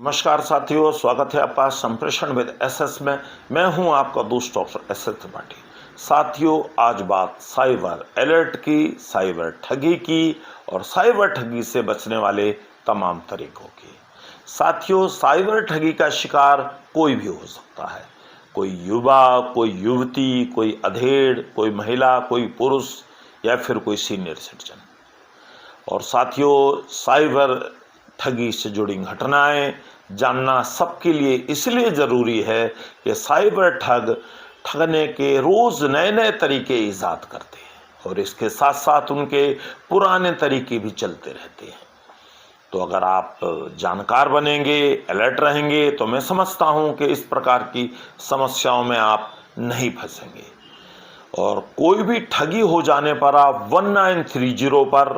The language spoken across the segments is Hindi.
नमस्कार साथियों, स्वागत है आपका संप्रेषण विद एसएस में। मैं हूं आपका दोस्त डॉक्टर एस एस त्रिपाठी। साथियों, आज बात साइबर अलर्ट की, साइबर ठगी की और साइबर ठगी से बचने वाले तमाम तरीकों की। साथियों, साइबर ठगी का शिकार कोई भी हो सकता है। कोई युवा, कोई युवती, कोई अधेड़, कोई महिला, कोई पुरुष या फिर कोई सीनियर सिटीजन। और साथियों, साइबर ठगी से जुड़ी घटनाएं जानना सबके लिए इसलिए ज़रूरी है कि साइबर ठगने के रोज़ नए नए तरीके ईजाद करते हैं और इसके साथ साथ उनके पुराने तरीके भी चलते रहते हैं। तो अगर आप जानकार बनेंगे, अलर्ट रहेंगे, तो मैं समझता हूं कि इस प्रकार की समस्याओं में आप नहीं फंसेंगे। और कोई भी ठगी हो जाने पर आप 1930 पर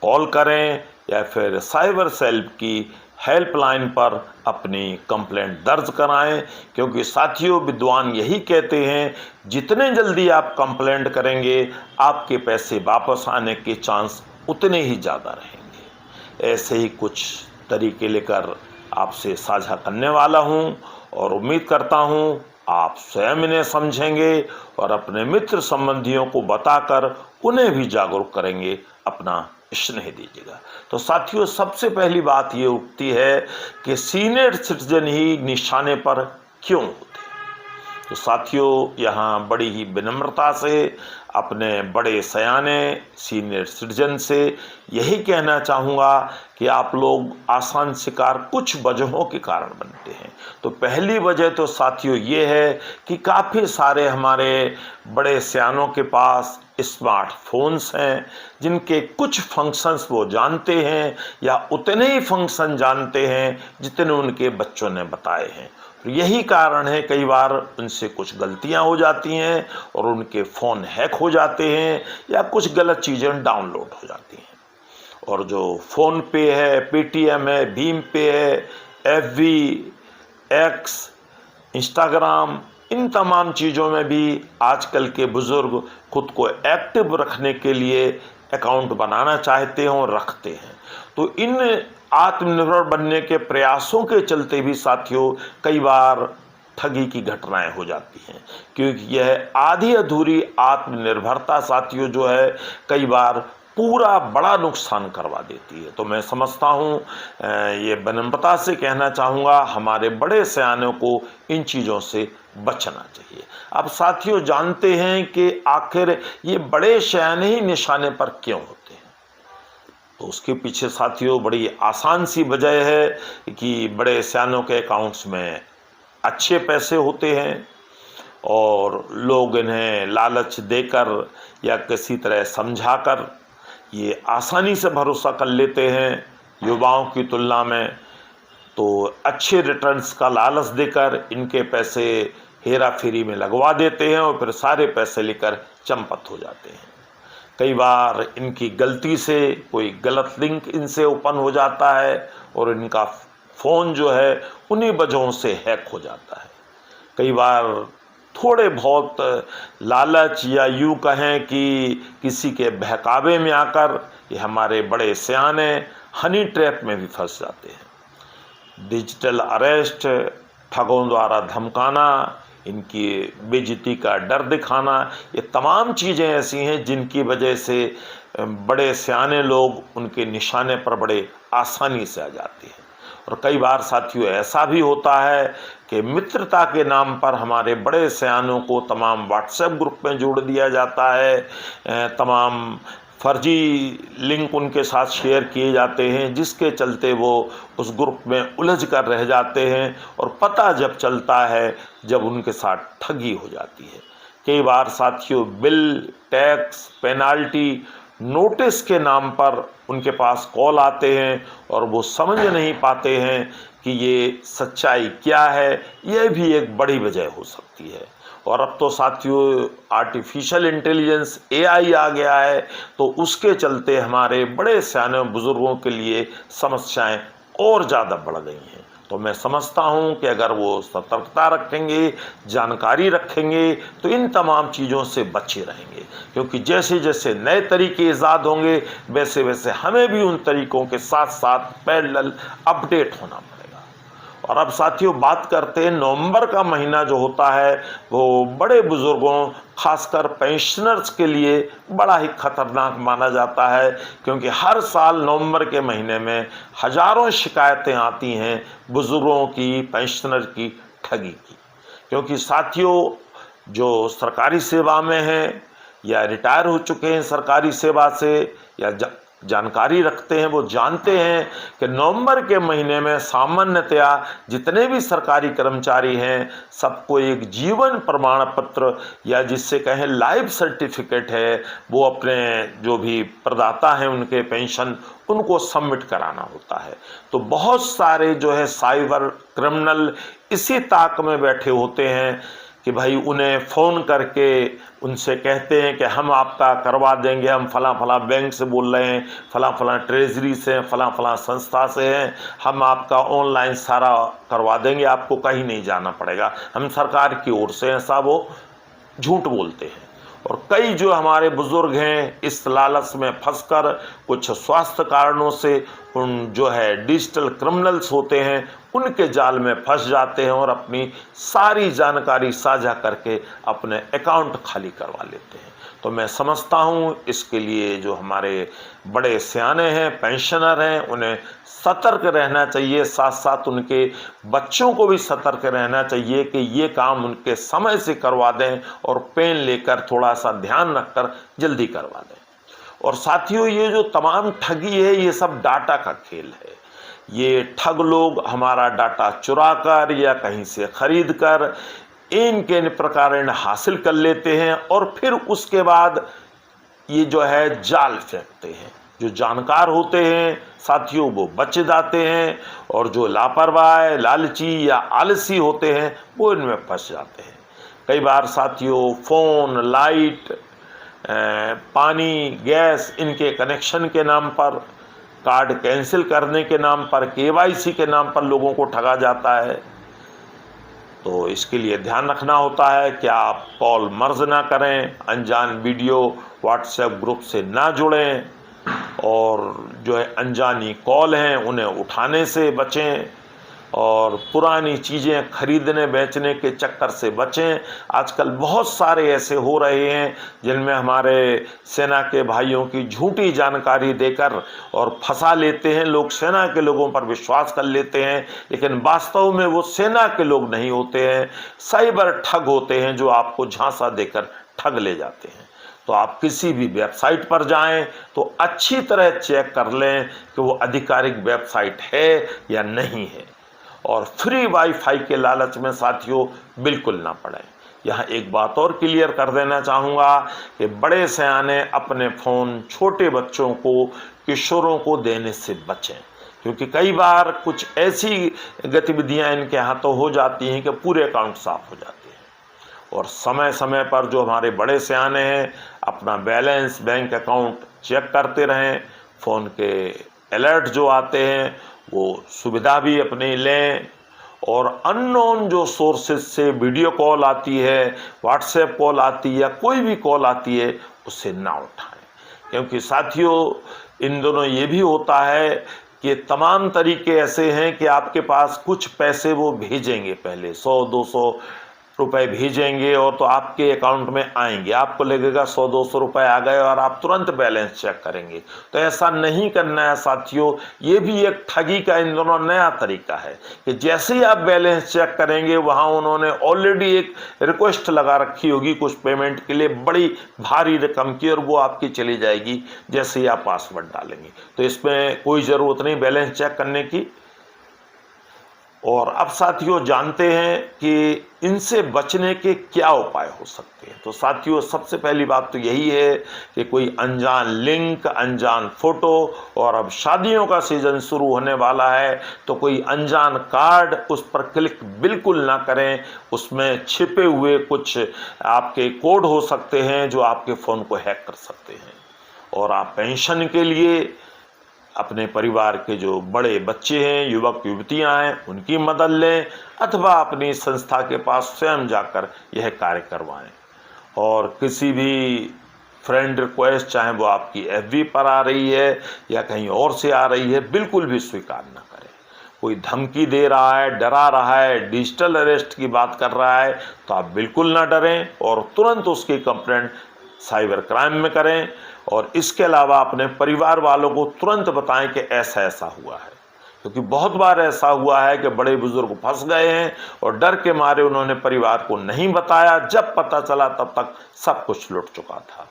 कॉल करें या फिर साइबर सेल की हेल्पलाइन पर अपनी कंप्लेंट दर्ज कराएं, क्योंकि साथियों, विद्वान यही कहते हैं, जितने जल्दी आप कंप्लेंट करेंगे आपके पैसे वापस आने के चांस उतने ही ज़्यादा रहेंगे। ऐसे ही कुछ तरीके लेकर आपसे साझा करने वाला हूं और उम्मीद करता हूं आप स्वयं इन्हें समझेंगे और अपने मित्र संबंधियों को बताकर उन्हें भी जागरूक करेंगे, अपना स्नेह दीजिएगा। तो साथियों, सबसे पहली बात ये उठती है कि सीनियर सिटीजन ही निशाने पर क्यों होते हैं। तो साथियों, यहाँ बड़ी ही विनम्रता से अपने बड़े सयाने सीनियर सिटीजन से यही कहना चाहूँगा कि आप लोग आसान शिकार कुछ वजहों के कारण बनते हैं। तो पहली वजह तो साथियों ये है कि काफ़ी सारे हमारे बड़े सयानों के पास स्मार्टफोन्स हैं, जिनके कुछ फंक्शंस वो जानते हैं या उतने ही फंक्शन जानते हैं जितने उनके बच्चों ने बताए हैं। तो यही कारण है कई बार उनसे कुछ गलतियां हो जाती हैं और उनके फ़ोन हैक हो जाते हैं या कुछ गलत चीज़ें डाउनलोड हो जाती हैं। और जो फ़ोन पे है, पेटीएम है, भीम पे है, एफबी, एक्स, इंस्टाग्राम, इन तमाम चीज़ों में भी आजकल के बुज़ुर्ग खुद को एक्टिव रखने के लिए अकाउंट बनाना चाहते हैं और रखते हैं। तो इन आत्मनिर्भर बनने के प्रयासों के चलते भी साथियों कई बार ठगी की घटनाएं हो जाती हैं, क्योंकि यह आधी अधूरी आत्मनिर्भरता साथियों जो है कई बार पूरा बड़ा नुकसान करवा देती है। तो मैं समझता हूँ, ये विनम्रता से कहना चाहूँगा, हमारे बड़े सयानों को इन चीज़ों से बचना चाहिए। अब साथियों, जानते हैं कि आखिर ये बड़े सयाने ही निशाने पर क्यों होते हैं। तो उसके पीछे साथियों बड़ी आसान सी वजह है कि बड़े सयानों के अकाउंट्स में अच्छे पैसे होते हैं और लोग इन्हें लालच देकर या किसी तरह समझाकर ये आसानी से भरोसा कर लेते हैं। युवाओं की तुलना में तो अच्छे रिटर्न्स का लालच देकर इनके पैसे हेरा फेरी में लगवा देते हैं और फिर सारे पैसे लेकर चंपत हो जाते हैं। कई बार इनकी गलती से कोई गलत लिंक इनसे ओपन हो जाता है और इनका फ़ोन जो है उन्हीं वजहों से हैक हो जाता है। कई बार थोड़े बहुत लालच या यूँ कहें कि किसी के बहकावे में आकर ये हमारे बड़े सयाने हनी ट्रैप में भी फंस जाते हैं। डिजिटल अरेस्ट, ठगों द्वारा धमकाना, इनकी बेइज्जती का डर दिखाना, ये तमाम चीज़ें ऐसी हैं जिनकी वजह से बड़े सयाने लोग उनके निशाने पर बड़े आसानी से आ जाते हैं। और कई बार साथियों ऐसा भी होता है कि मित्रता के नाम पर हमारे बड़े सयानों को तमाम व्हाट्सएप ग्रुप में जोड़ दिया जाता है, तमाम फर्जी लिंक उनके साथ शेयर किए जाते हैं, जिसके चलते वो उस ग्रुप में उलझ कर रह जाते हैं और पता जब चलता है जब उनके साथ ठगी हो जाती है। कई बार साथियों बिल, टैक्स, पेनाल्टी, नोटिस के नाम पर उनके पास कॉल आते हैं और वो समझ नहीं पाते हैं कि ये सच्चाई क्या है। यह भी एक बड़ी वजह हो सकती है। और अब तो साथियों आर्टिफिशियल इंटेलिजेंस एआई आ गया है, तो उसके चलते हमारे बड़े सयाने बुजुर्गों के लिए समस्याएं और ज़्यादा बढ़ गई हैं। तो मैं समझता हूं कि अगर वो सतर्कता रखेंगे, जानकारी रखेंगे, तो इन तमाम चीज़ों से बचे रहेंगे, क्योंकि जैसे जैसे नए तरीके ईजाद होंगे वैसे वैसे हमें भी उन तरीकों के साथ साथ पैरेलल अपडेट होना पड़ेगा। और अब साथियों बात करते हैं नवंबर का महीना जो होता है वो बड़े बुजुर्गों खासकर पेंशनर्स के लिए बड़ा ही खतरनाक माना जाता है, क्योंकि हर साल नवंबर के महीने में हजारों शिकायतें आती हैं बुजुर्गों की, पेंशनर की ठगी की। क्योंकि साथियों जो सरकारी सेवा में हैं या रिटायर हो चुके हैं सरकारी सेवा से या जानकारी रखते हैं, वो जानते हैं कि नवंबर के महीने में सामान्यतया जितने भी सरकारी कर्मचारी हैं सबको एक जीवन प्रमाण पत्र या जिससे कहें लाइफ सर्टिफिकेट है वो अपने जो भी प्रदाता हैं उनके पेंशन उनको सबमिट कराना होता है। तो बहुत सारे जो है साइबर क्रिमिनल इसी ताक में बैठे होते हैं कि भाई उन्हें फ़ोन करके उनसे कहते हैं कि हम आपका करवा देंगे, हम फला फला बैंक से बोल रहे हैं, फला फला ट्रेजरी से, फला फला संस्था से हैं, हम आपका ऑनलाइन सारा करवा देंगे, आपको कहीं नहीं जाना पड़ेगा, हम सरकार की ओर से, ऐसा वो झूठ बोलते हैं। और कई जो हमारे बुजुर्ग हैं इस लालच में फंसकर कुछ स्वास्थ्य कारणों से उन जो है डिजिटल क्रिमिनल्स होते हैं उनके जाल में फंस जाते हैं और अपनी सारी जानकारी साझा करके अपने अकाउंट खाली करवा लेते हैं। तो मैं समझता हूँ इसके लिए जो हमारे बड़े सियाने हैं, पेंशनर हैं, उन्हें सतर्क रहना चाहिए, साथ साथ उनके बच्चों को भी सतर्क रहना चाहिए कि ये काम उनके समय से करवा दें और पेन लेकर थोड़ा सा ध्यान रखकर जल्दी करवा दें। और साथियों ये जो तमाम ठगी है ये सब डाटा का खेल है। ये ठग लोग हमारा डाटा चुरा कर या कहीं से खरीद कर इनके प्रकार हासिल कर लेते हैं और फिर उसके बाद ये जो है जाल फेंकते हैं। जो जानकार होते हैं साथियों वो बच जाते हैं और जो लापरवाह, लालची या आलसी होते हैं वो इनमें फंस जाते हैं। कई बार साथियों फ़ोन, लाइट, पानी, गैस इनके कनेक्शन के नाम पर, कार्ड कैंसिल करने के नाम पर, केवाईसी के नाम पर लोगों को ठगा जाता है। तो इसके लिए ध्यान रखना होता है कि आप कॉल मर्ज ना करें, अनजान वीडियो व्हाट्सएप ग्रुप से ना जुड़ें और जो है अनजानी कॉल हैं उन्हें उठाने से बचें और पुरानी चीज़ें खरीदने बेचने के चक्कर से बचें। आजकल बहुत सारे ऐसे हो रहे हैं जिनमें हमारे सेना के भाइयों की झूठी जानकारी देकर और फंसा लेते हैं। लोग सेना के लोगों पर विश्वास कर लेते हैं लेकिन वास्तव में वो सेना के लोग नहीं होते हैं, साइबर ठग होते हैं जो आपको झांसा देकर ठग ले जाते हैं। तो आप किसी भी वेबसाइट पर जाएं तो अच्छी तरह चेक कर लें कि वो आधिकारिक वेबसाइट है या नहीं है और फ्री वाईफाई के लालच में साथियों बिल्कुल ना पड़ें। यहाँ एक बात और क्लियर कर देना चाहूँगा कि बड़े सयाने अपने फ़ोन छोटे बच्चों को, किशोरों को देने से बचें, क्योंकि कई बार कुछ ऐसी गतिविधियाँ इनके हाथों हो जाती हैं कि पूरे अकाउंट साफ हो जाते हैं। और समय समय पर जो हमारे बड़े सयाने हैं अपना बैलेंस, बैंक अकाउंट चेक करते रहें। फ़ोन के अलर्ट जो आते हैं वो सुविधा भी अपनी लें और अननोन जो सोर्सेज से वीडियो कॉल आती है, व्हाट्सएप कॉल आती है या कोई भी कॉल आती है उससे ना उठाएं। क्योंकि साथियों इन दोनों ये भी होता है कि तमाम तरीके ऐसे हैं कि आपके पास कुछ पैसे वो भेजेंगे, पहले 100-200 रुपए भेजेंगे और तो आपके अकाउंट में आएंगे, आपको लगेगा 100-200 रुपए आ गए और आप तुरंत बैलेंस चेक करेंगे। तो ऐसा नहीं करना है साथियों। ये भी एक ठगी का इन दोनों नया तरीका है कि जैसे ही आप बैलेंस चेक करेंगे वहाँ उन्होंने ऑलरेडी एक रिक्वेस्ट लगा रखी होगी कुछ पेमेंट के लिए, बड़ी भारी रकम की, और वो आपकी चली जाएगी जैसे ही आप पासवर्ड डालेंगे। तो इसमें कोई ज़रूरत नहीं बैलेंस चेक करने की। और अब साथियों जानते हैं कि इनसे बचने के क्या उपाय हो सकते हैं। तो साथियों सबसे पहली बात तो यही है कि कोई अनजान लिंक, अनजान फोटो, और अब शादियों का सीज़न शुरू होने वाला है तो कोई अनजान कार्ड उस पर क्लिक बिल्कुल ना करें। उसमें छिपे हुए कुछ आपके कोड हो सकते हैं जो आपके फ़ोन को हैक कर सकते हैं। और आप पेंशन के लिए अपने परिवार के जो बड़े बच्चे हैं, युवक युवतियां हैं, उनकी मदद लें अथवा अपनी संस्था के पास स्वयं जाकर यह कार्य करवाएं। और किसी भी फ्रेंड रिक्वेस्ट, चाहे वो आपकी FB पर आ रही है या कहीं और से आ रही है, बिल्कुल भी स्वीकार ना करें। कोई धमकी दे रहा है, डरा रहा है, डिजिटल अरेस्ट की बात कर रहा है, तो आप बिल्कुल ना डरें और तुरंत उसकी कंप्लेंट साइबर क्राइम में करें। और इसके अलावा अपने परिवार वालों को तुरंत बताएं कि ऐसा ऐसा हुआ है, क्योंकि बहुत बार ऐसा हुआ है कि बड़े बुजुर्ग फंस गए हैं और डर के मारे उन्होंने परिवार को नहीं बताया, जब पता चला तब तक सब कुछ लुट चुका था।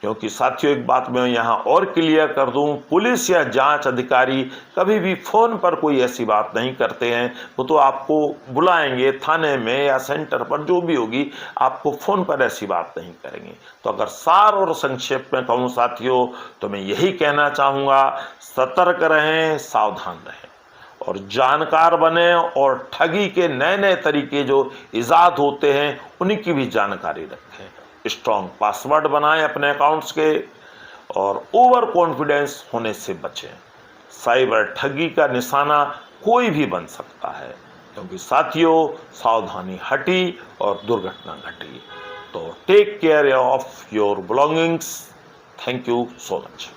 क्योंकि साथियों, एक बात मैं यहाँ और क्लियर कर दूं, पुलिस या जांच अधिकारी कभी भी फ़ोन पर कोई ऐसी बात नहीं करते हैं। वो तो आपको बुलाएंगे थाने में या सेंटर पर, जो भी होगी, आपको फ़ोन पर ऐसी बात नहीं करेंगे। तो अगर सार और संक्षेप में कहूँ साथियों, तो मैं यही कहना चाहूँगा, सतर्क रहें, सावधान रहें और जानकार बने और ठगी के नए नए तरीके जो इजाद होते हैं उन्हीं की भी जानकारी रखें। स्ट्रॉन्ग पासवर्ड बनाएं अपने अकाउंट्स के और ओवर कॉन्फिडेंस होने से बचें। साइबर ठगी का निशाना कोई भी बन सकता है, क्योंकि साथियों, सावधानी हटी और दुर्घटना घटी। तो take care of your belongings. Thank you so much.